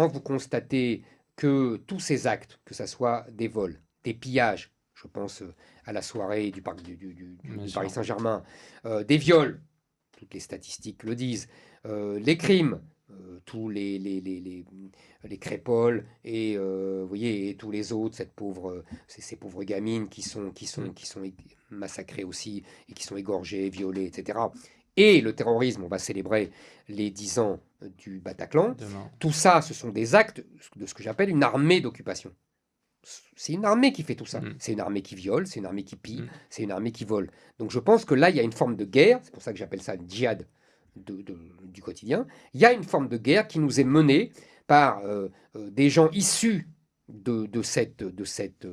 quand vous constatez que tous ces actes, que ce soit des vols, des pillages, je pense à la soirée du Paris Saint-Germain, des viols, toutes les statistiques le disent, les crimes, tous les crépoles et, vous voyez, et tous les autres, ces pauvres gamines qui sont massacrées aussi et qui sont égorgées, violées, etc. Et le terrorisme, on va célébrer les 10 ans du Bataclan. Demain. Tout ça, ce sont des actes de ce que j'appelle une armée d'occupation. C'est une armée qui fait tout ça. C'est une armée qui viole, c'est une armée qui pille, c'est une armée qui vole. Donc je pense que là, il y a une forme de guerre, c'est pour ça que j'appelle ça une djihad du quotidien. Il y a une forme de guerre qui nous est menée par des gens issus de cette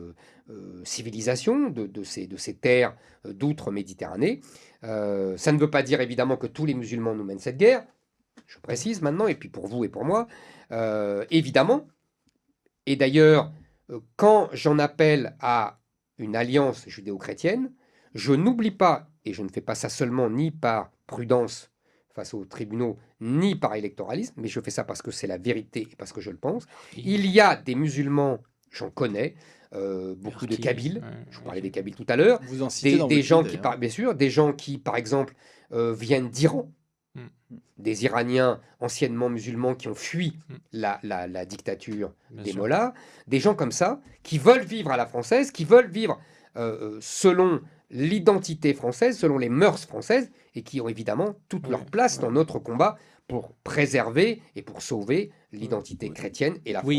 civilisation, de ces terres d'outre-Méditerranée. Ça ne veut pas dire évidemment que tous les musulmans nous mènent cette guerre, je précise maintenant, et puis pour vous et pour moi, évidemment. Et d'ailleurs, quand j'en appelle à une alliance judéo-chrétienne, je n'oublie pas, et je ne fais pas ça seulement ni par prudence face aux tribunaux, ni par électoralisme, mais je fais ça parce que c'est la vérité et parce que je le pense. Il y a des musulmans, j'en connais, beaucoup de Kabyles, je vous parlais des Kabyles tout à l'heure, Vous en citez dans des votre gens livre, qui, d'ailleurs. bien sûr, des gens qui, par exemple, viennent d'Iran, des Iraniens anciennement musulmans qui ont fui la dictature des mollahs, des gens comme ça, qui veulent vivre à la française, qui veulent vivre selon l'identité française, selon les mœurs françaises, et qui ont évidemment toute leur place dans notre combat pour préserver et pour sauver l'identité chrétienne et la France.